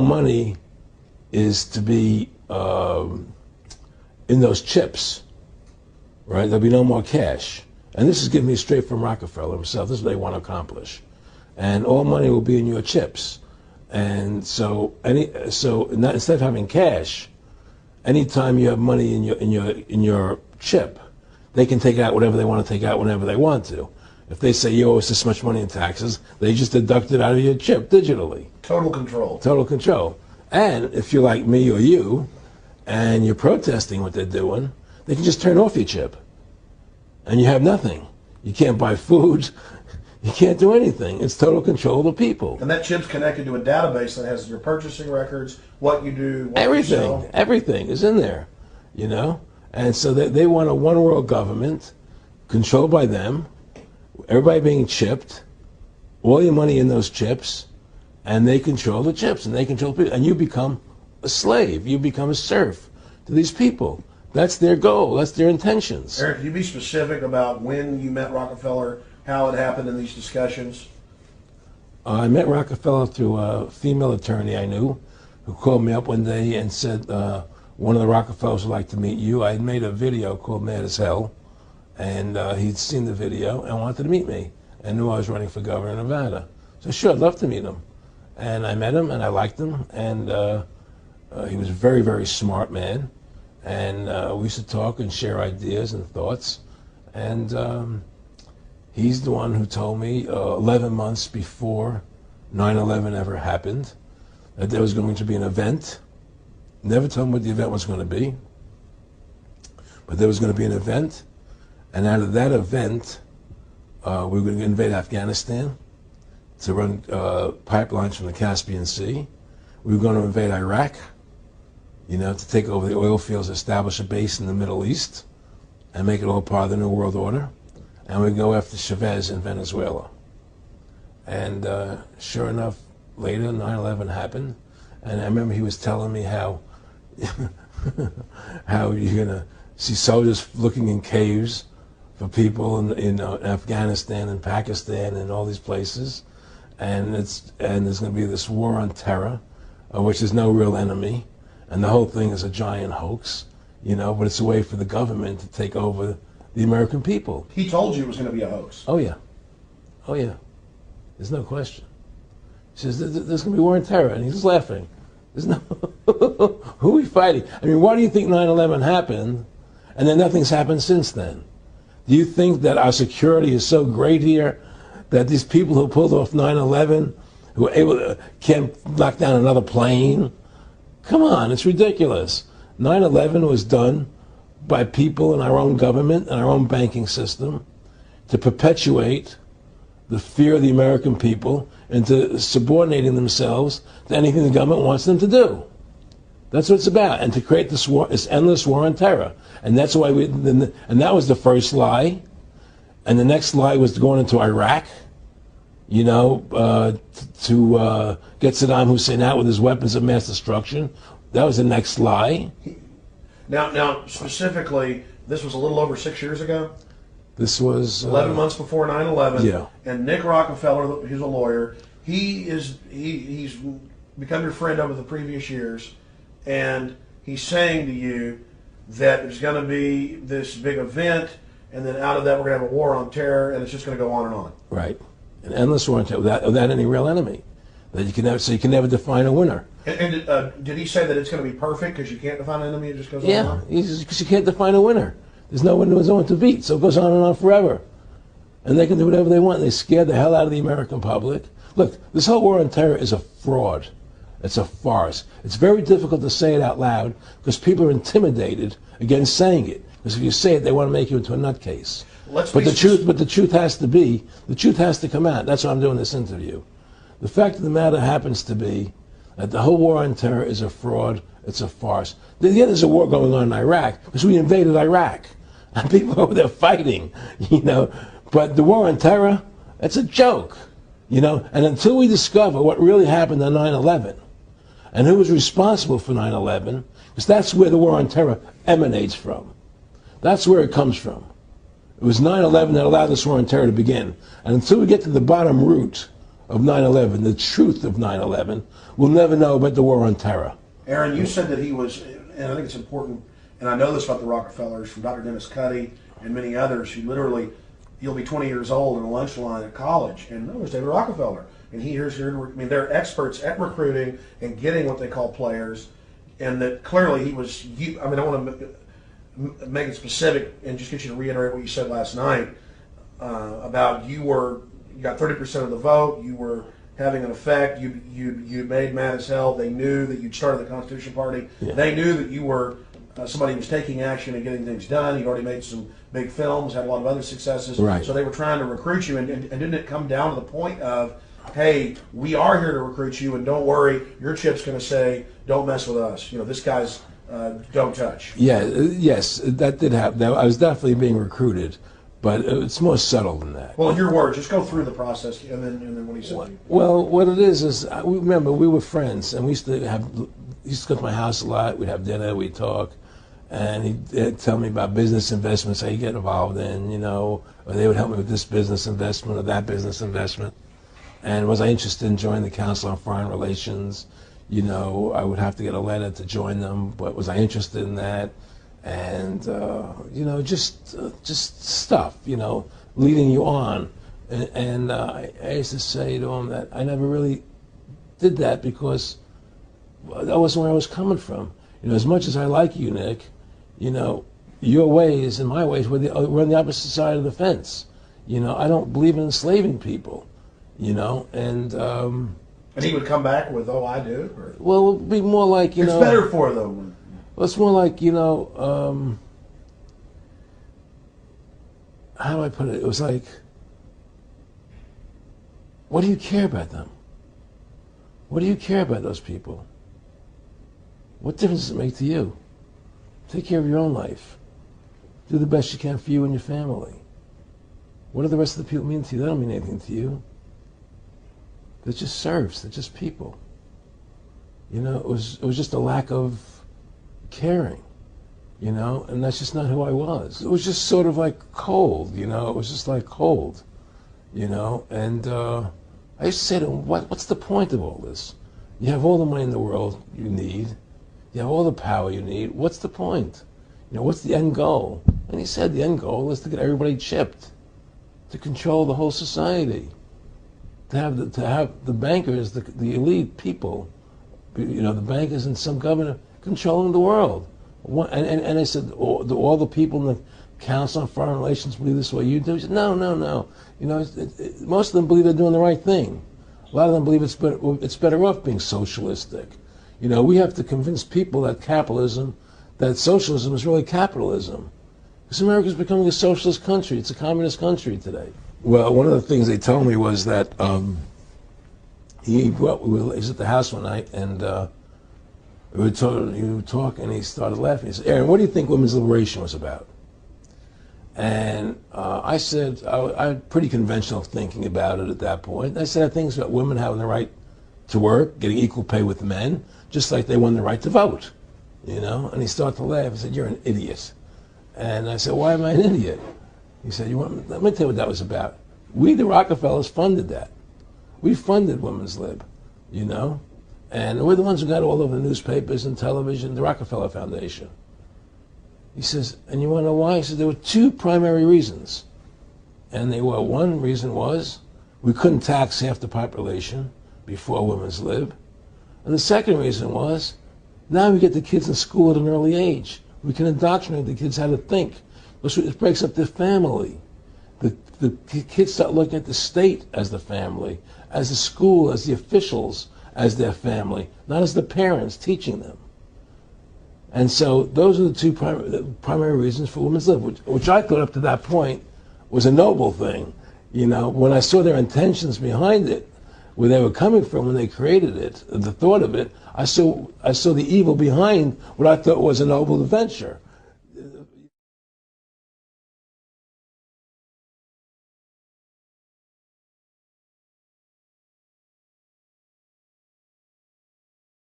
money is to be in those chips, right? There'll be no more cash. And this is giving me straight from Rockefeller himself. This is what they want to accomplish. And all money will be in your chips. And so instead of having cash, anytime you have money in your chip, they can take out whatever they want to take out whenever they want to. If they say you owe us this much money in taxes, they just deduct it out of your chip digitally. Total control. Total control. And if you're like me or you, and you're protesting what they're doing, they can just turn off your chip. And you have nothing. You can't buy food. You can't do anything. It's total control of the people. And that chip's connected to a database that has your purchasing records, what you do, what everything, you sell. Everything is in there, you know? And so they want a one world government controlled by them, everybody being chipped, all your money in those chips, and they control the chips, and they control people. And you become a slave. You become a serf to these people. That's their goal. That's their intentions. Eric, can you be specific about when you met Rockefeller, how it happened in these discussions? I met Rockefeller through a female attorney I knew who called me up one day and said, one of the Rockefellers would like to meet you. I had made a video called Mad as Hell, and he'd seen the video and wanted to meet me and knew I was running for governor of Nevada. So sure, I'd love to meet him. And I met him, and I liked him, and he was a very, very smart man. And we used to talk and share ideas and thoughts. And he's the one who told me 11 months before 9/11 ever happened that there was going to be an event. Never told me what the event was going to be, but there was going to be an event. And out of that event, we were going to invade Afghanistan to run pipelines from the Caspian Sea. We were going to invade Iraq, you know, to take over the oil fields, establish a base in the Middle East, and make it all part of the New World Order. And we'd go after Chavez in Venezuela. And sure enough, later 9/11 happened. And I remember he was telling me how how you're going to see soldiers looking in caves for people in Afghanistan and Pakistan and all these places. And there's going to be this war on terror, which is no real enemy. And the whole thing is a giant hoax, you know, but it's a way for the government to take over the American people. He told you it was going to be a hoax. Oh, yeah. Oh, yeah. There's no question. He says, there's going to be war on terror. And he's laughing. There's no... Who are we fighting? I mean, why do you think 9/11 happened and then nothing's happened since then? Do you think that our security is so great here that these people who pulled off 9/11, who were able to, can't knock down another plane? Come on, it's ridiculous. 9/11 was done by people in our own government and our own banking system to perpetuate the fear of the American people into subordinating themselves to anything the government wants them to do. That's what it's about, and to create this war, this endless war on terror. And that's why and that was the first lie. And the next lie was going into Iraq, you know, to get Saddam Hussein out with his weapons of mass destruction. That was the next lie. Now, specifically, this was a little over 6 years ago? This was 11 months before 9/11. Yeah. And Nick Rockefeller, who's a lawyer, he's become your friend over the previous years, and he's saying to you that there's going to be this big event, and then out of that we're going to have a war on terror, and it's just going to go on and on. Right. An endless war on terror without any real enemy. That you can never, so you can never define a winner. And did he say that it's going to be perfect because you can't define an enemy? It just goes on and on? Yeah, because you can't define a winner. There's no one to beat, so it goes on and on forever. And they can do whatever they want. They scare the hell out of the American public. Look, this whole war on terror is a fraud. It's a farce. It's very difficult to say it out loud because people are intimidated against saying it. Because if you say it, they want to make you into a nutcase. But the truth has to come out. That's why I'm doing this interview. The fact of the matter happens to be that the whole war on terror is a fraud. It's a farce. Yeah, there's a war going on in Iraq because we invaded Iraq. And people over there fighting, you know. But the war on terror, it's a joke, you know. And until we discover what really happened on 9/11 and who was responsible for 9/11, because that's where the war on terror emanates from. That's where it comes from. It was 9/11 that allowed this war on terror to begin. And until we get to the bottom root of 9/11, the truth of 9/11, we'll never know about the war on terror. Aaron, you said that he was, and I think it's important, and I know this about the Rockefellers from Dr. Dennis Cuddy and many others who literally, you'll be 20 years old in a lunch line at college, and no, there's David Rockefeller. And they're experts at recruiting and getting what they call players, and that clearly he was, I want to make it specific and just get you to reiterate what you said last night about you got 30% of the vote, you were having an effect, you made mad as hell, they knew that you'd started the Constitution Party, they knew that you were somebody who was taking action and getting things done, you'd already made some big films, had a lot of other successes, right. So they were trying to recruit you, and didn't it come down to the point of, hey, we are here to recruit you, and don't worry, your chip's going to say, don't mess with us. This guy's don't touch. Yeah, yes, that did happen. I was definitely being recruited, but it's more subtle than that. Well, in your words, just go through the process, and then what he said. Well, what it is remember, we were friends, and he used to come to my house a lot. We'd have dinner, we'd talk, and he'd tell me about business investments that he'd get involved in, or they would help me with this business investment or that business investment. And was I interested in joining the Council on Foreign Relations? I would have to get a letter to join them, but was I interested in that? And, just stuff, leading you on. And I used to say to him that I never really did that because that wasn't where I was coming from. As much as I like you, Nick, your ways and my ways we're on the opposite side of the fence. I don't believe in enslaving people. And he would come back with, "Oh, I do." Or? Well, it would be more like it's better for them. Well, it's more like how do I put it? It was like, what do you care about them? What do you care about those people? What difference does it make to you? Take care of your own life. Do the best you can for you and your family. What do the rest of the people mean to you? They don't mean anything to you. They're just serfs. They're just people. It was just a lack of caring, and that's just not who I was. It was just sort of like cold, it was just like cold, and I used to say to him, what's the point of all this? You have all the money in the world you need. You have all the power you need. What's the point? What's the end goal? And he said the end goal is to get everybody chipped, to control the whole society. To have the bankers, the elite people, the bankers and some governor controlling the world. And I said, all the people in the Council on Foreign Relations believe this way you do? He said, no. Most of them believe they're doing the right thing. A lot of them believe it's better off being socialistic. We have to convince people that socialism is really capitalism. Because America's becoming a socialist country. It's a communist country today. Well, one of the things they told me was that he was at the house one night, and we were talking, and he started laughing. He said, "Aaron, what do you think women's liberation was about?" And I said, I had pretty conventional thinking about it at that point. I said, I think it's about women having the right to work, getting equal pay with men, just like they won the right to vote. And he started to laugh. He said, "You're an idiot." And I said, "Why am I an idiot?" He said, let me tell you what that was about. We, the Rockefellers, funded that. We funded Women's Lib, and we're the ones who got all over the newspapers and television, the Rockefeller Foundation. He says, and you want to know why? He said, there were two primary reasons. And one reason was we couldn't tax half the population before Women's Lib. And the second reason was now we get the kids in school at an early age. We can indoctrinate the kids how to think. It breaks up the family. The kids start looking at the state as the family, as the school, as the officials, as their family, not as the parents teaching them. And so those are the two primary reasons for Women's Lib, which I thought up to that point was a noble thing. When I saw their intentions behind it, where they were coming from when they created it, the thought of it, I saw the evil behind what I thought was a noble adventure.